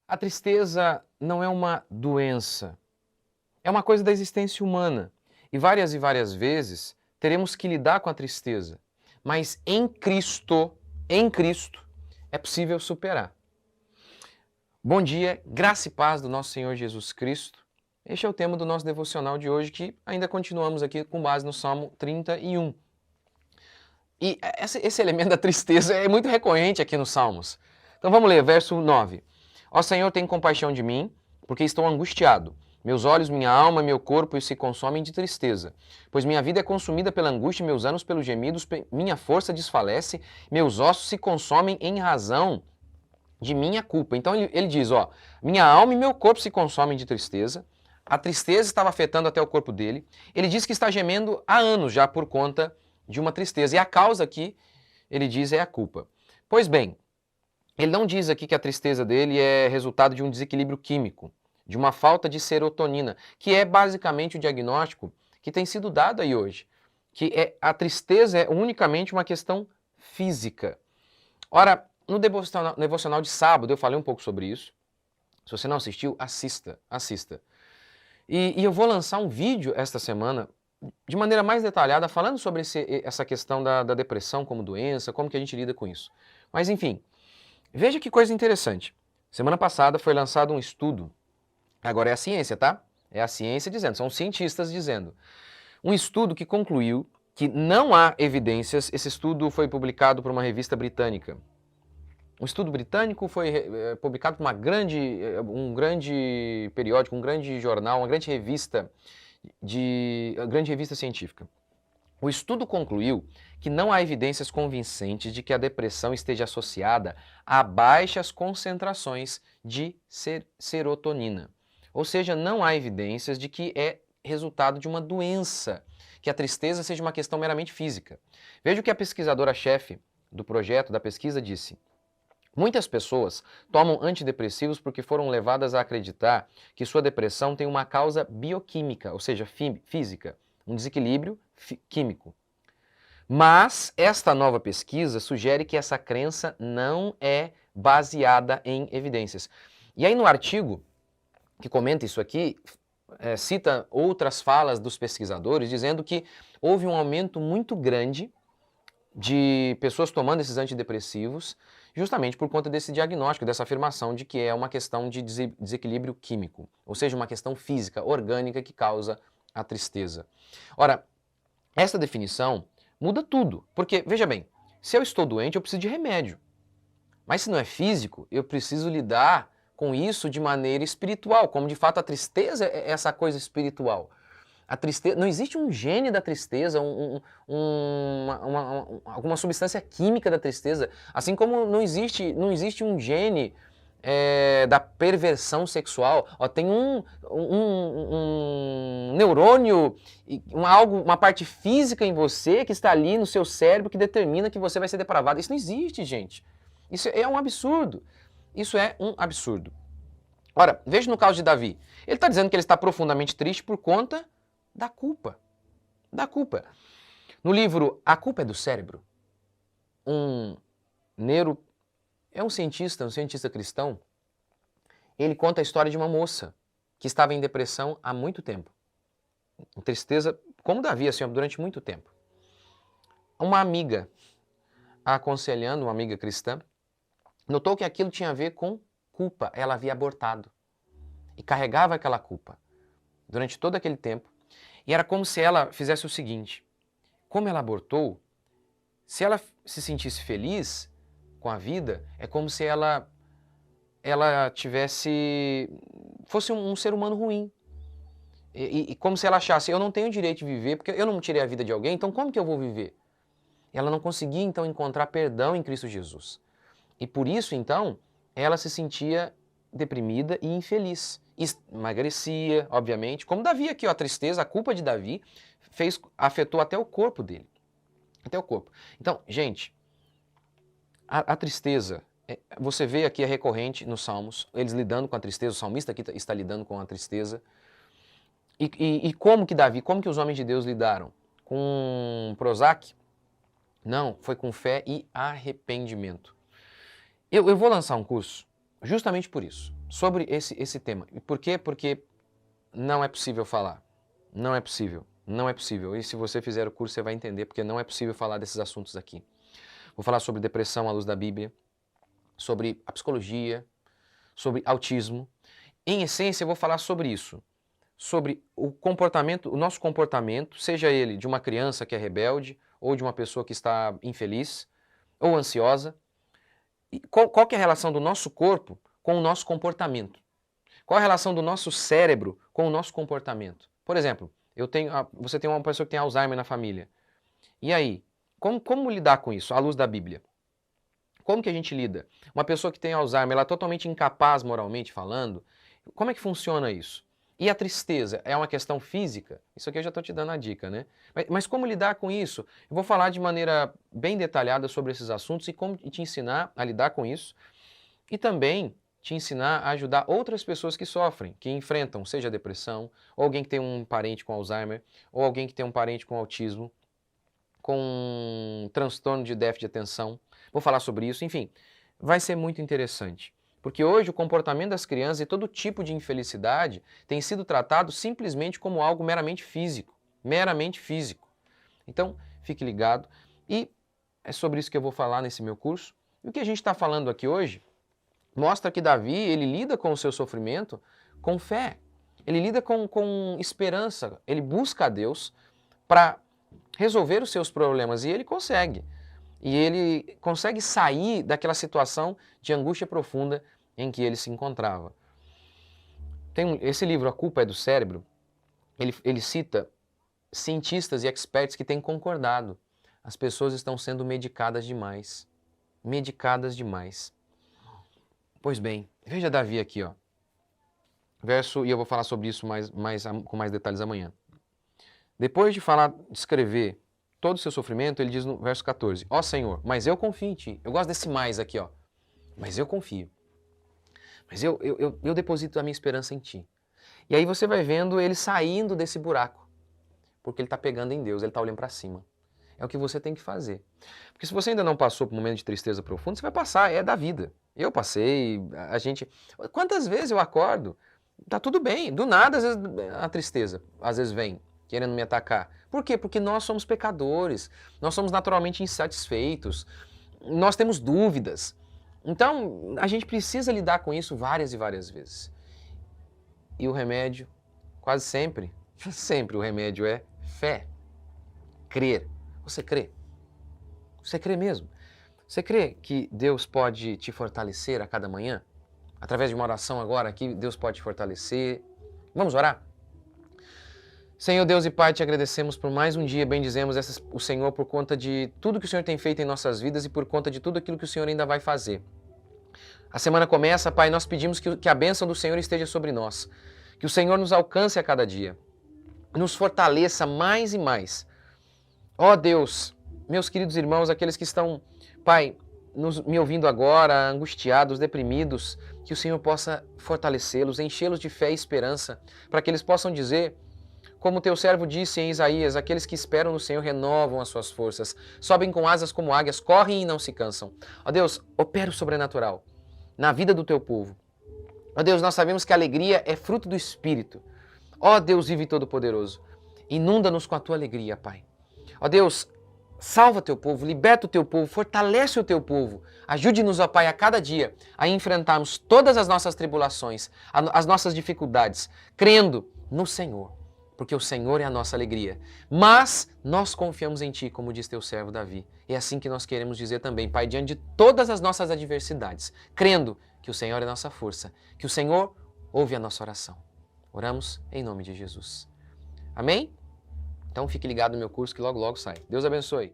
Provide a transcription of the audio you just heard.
A tristeza não é uma doença, é uma coisa da existência humana. E várias vezes teremos que lidar com a tristeza. Mas em Cristo, é possível superar. Bom dia, graça e paz do nosso Senhor Jesus Cristo. Este é o tema do nosso devocional de hoje, que ainda continuamos aqui com base no Salmo 31. E esse elemento da tristeza é muito recorrente aqui nos Salmos. Então vamos ler, verso 9. Ó Senhor, tem compaixão de mim, porque estou angustiado. Meus olhos, minha alma, meu corpo se consomem de tristeza. Pois minha vida é consumida pela angústia, meus anos pelos gemidos, minha força desfalece, meus ossos se consomem em razão de minha culpa. Então ele diz, ó, minha alma e meu corpo se consomem de tristeza. A tristeza estava afetando até o corpo dele. Ele diz que está gemendo há anos já por conta de uma tristeza. E a causa aqui, ele diz, é a culpa. Pois bem, ele não diz aqui que a tristeza dele é resultado de um desequilíbrio químico, de uma falta de serotonina, que é basicamente o diagnóstico que tem sido dado aí hoje, que a tristeza é unicamente uma questão física. Ora, no devocional de sábado eu falei um pouco sobre isso. Se você não assistiu, assista. E eu vou lançar um vídeo esta semana de maneira mais detalhada falando sobre essa questão da depressão como doença, como que a gente lida com isso. Mas enfim, veja que coisa interessante. Semana passada foi lançado um estudo, agora é a ciência, tá? É a ciência dizendo, são cientistas dizendo. Um estudo que concluiu que não há evidências, esse estudo foi publicado por uma revista britânica. Um estudo britânico foi publicado por um grande periódico, um grande jornal, uma grande revista científica. O estudo concluiu que não há evidências convincentes de que a depressão esteja associada a baixas concentrações de serotonina. Ou seja, não há evidências de que é resultado de uma doença, que a tristeza seja uma questão meramente física. Veja o que a pesquisadora-chefe do projeto, da pesquisa, disse. Muitas pessoas tomam antidepressivos porque foram levadas a acreditar que sua depressão tem uma causa bioquímica, ou seja, física, um desequilíbrio químico. Mas esta nova pesquisa sugere que essa crença não é baseada em evidências. E aí no artigo que comenta isso aqui, cita outras falas dos pesquisadores dizendo que houve um aumento muito grande de pessoas tomando esses antidepressivos justamente por conta desse diagnóstico, dessa afirmação de que é uma questão de desequilíbrio químico, ou seja, uma questão física, orgânica que causa a tristeza. Ora, essa definição muda tudo, porque, veja bem, se eu estou doente, eu preciso de remédio. Mas se não é físico, eu preciso lidar com isso de maneira espiritual, como de fato a tristeza é essa coisa espiritual. A tristeza, não existe um gene da tristeza, alguma substância química da tristeza, assim como não existe um gene da perversão sexual. Ó, tem um neurônio, uma parte física em você que está ali no seu cérebro que determina que você vai ser depravado. Isso não existe, gente. Isso é um absurdo. Isso é um absurdo. Ora, veja no caso de Davi. Ele está dizendo que ele está profundamente triste por conta da culpa. Da culpa. No livro A Culpa é do Cérebro, um cientista cristão, ele conta a história de uma moça que estava em depressão há muito tempo. Em tristeza, como Davi, assim, durante muito tempo. Uma amiga, a aconselhando, uma amiga cristã, notou que aquilo tinha a ver com culpa. Ela havia abortado e carregava aquela culpa durante todo aquele tempo. E era como se ela fizesse o seguinte, como ela abortou, se ela se sentisse feliz com a vida, é como se ela fosse um ser humano ruim. E como se ela achasse, eu não tenho direito de viver, porque eu não tirei a vida de alguém, então como que eu vou viver? Ela não conseguia, então, encontrar perdão em Cristo Jesus. E por isso, então, ela se sentia deprimida e infeliz. Emagrecia, obviamente, como Davi aqui, ó, a tristeza, a culpa de Davi afetou até o corpo dele. Até o corpo. Então, gente, a tristeza, você vê aqui, é recorrente nos Salmos, eles lidando com a tristeza, o salmista aqui está lidando com a tristeza. E como que os homens de Deus lidaram? Com Prozac? Não, foi com fé e arrependimento. Eu vou lançar um curso justamente por isso. sobre esse tema. E por quê? Porque não é possível falar. Não é possível. Não é possível. E se você fizer o curso, você vai entender porque não é possível falar desses assuntos aqui. Vou falar sobre depressão à luz da Bíblia, sobre a psicologia, sobre autismo. Em essência, eu vou falar sobre isso. Sobre o comportamento, o nosso comportamento, seja ele de uma criança que é rebelde, ou de uma pessoa que está infeliz, ou ansiosa. E qual que é a relação do nosso corpo com o nosso comportamento? Qual a relação do nosso cérebro com o nosso comportamento? Por exemplo, você tem uma pessoa que tem Alzheimer na família. E aí, como lidar com isso, à luz da Bíblia? Como que a gente lida? Uma pessoa que tem Alzheimer, ela é totalmente incapaz moralmente falando. Como é que funciona isso? E a tristeza é uma questão física? Isso aqui eu já estou te dando a dica, né? Mas como lidar com isso? Eu vou falar de maneira bem detalhada sobre esses assuntos e como te ensinar a lidar com isso. E também te ensinar a ajudar outras pessoas que sofrem, que enfrentam, seja depressão, ou alguém que tem um parente com Alzheimer, ou alguém que tem um parente com autismo, com transtorno de déficit de atenção. Vou falar sobre isso, enfim, vai ser muito interessante. Porque hoje o comportamento das crianças e todo tipo de infelicidade tem sido tratado simplesmente como algo meramente físico. Meramente físico. Então, fique ligado. E é sobre isso que eu vou falar nesse meu curso. E o que a gente está falando aqui hoje mostra que Davi, ele lida com o seu sofrimento com fé. Ele lida com esperança. Ele busca a Deus para resolver os seus problemas e ele consegue. E ele consegue sair daquela situação de angústia profunda em que ele se encontrava. Esse livro, A Culpa é do Cérebro, ele cita cientistas e experts que têm concordado. As pessoas estão sendo medicadas demais. Medicadas demais. Pois bem, veja Davi aqui, ó. E eu vou falar sobre isso com mais detalhes amanhã. Depois de escrever todo o seu sofrimento, ele diz no verso 14, ó Senhor, mas eu confio em Ti. Eu gosto desse mais aqui, ó. Mas eu confio. Mas eu deposito a minha esperança em Ti. E aí você vai vendo ele saindo desse buraco. Porque ele está pegando em Deus, ele está olhando para cima. É o que você tem que fazer. Porque se você ainda não passou por um momento de tristeza profunda, você vai passar, é da vida. Eu passei, Quantas vezes eu acordo? Tá tudo bem, do nada às vezes a tristeza, às vezes vem querendo me atacar. Por quê? Porque nós somos pecadores, nós somos naturalmente insatisfeitos, nós temos dúvidas. Então, a gente precisa lidar com isso várias e várias vezes. E o remédio, quase sempre, sempre o remédio é fé, crer. Você crê? Você crê mesmo? Você crê que Deus pode te fortalecer a cada manhã? Através de uma oração agora aqui, Deus pode te fortalecer. Vamos orar? Senhor Deus e Pai, te agradecemos por mais um dia, bendizemos o Senhor por conta de tudo que o Senhor tem feito em nossas vidas e por conta de tudo aquilo que o Senhor ainda vai fazer. A semana começa, Pai, nós pedimos que a bênção do Senhor esteja sobre nós, que o Senhor nos alcance a cada dia, nos fortaleça mais e mais. Ó Deus, meus queridos irmãos, aqueles que estão, Pai, me ouvindo agora, angustiados, deprimidos, que o Senhor possa fortalecê-los, enchê-los de fé e esperança, para que eles possam dizer, como teu servo disse em Isaías, aqueles que esperam no Senhor renovam as suas forças, sobem com asas como águias, correm e não se cansam. Ó Deus, opera o sobrenatural na vida do teu povo. Ó Deus, nós sabemos que a alegria é fruto do Espírito. Ó Deus vivo e todo-poderoso, inunda-nos com a tua alegria, Pai. Ó Deus, salva teu povo, liberta o teu povo, fortalece o teu povo. Ajude-nos, ó Pai, a cada dia a enfrentarmos todas as nossas tribulações, as nossas dificuldades, crendo no Senhor, porque o Senhor é a nossa alegria. Mas nós confiamos em Ti, como diz teu servo Davi. É assim que nós queremos dizer também, Pai, diante de todas as nossas adversidades, crendo que o Senhor é a nossa força, que o Senhor ouve a nossa oração. Oramos em nome de Jesus. Amém? Então fique ligado no meu curso que logo logo sai. Deus abençoe.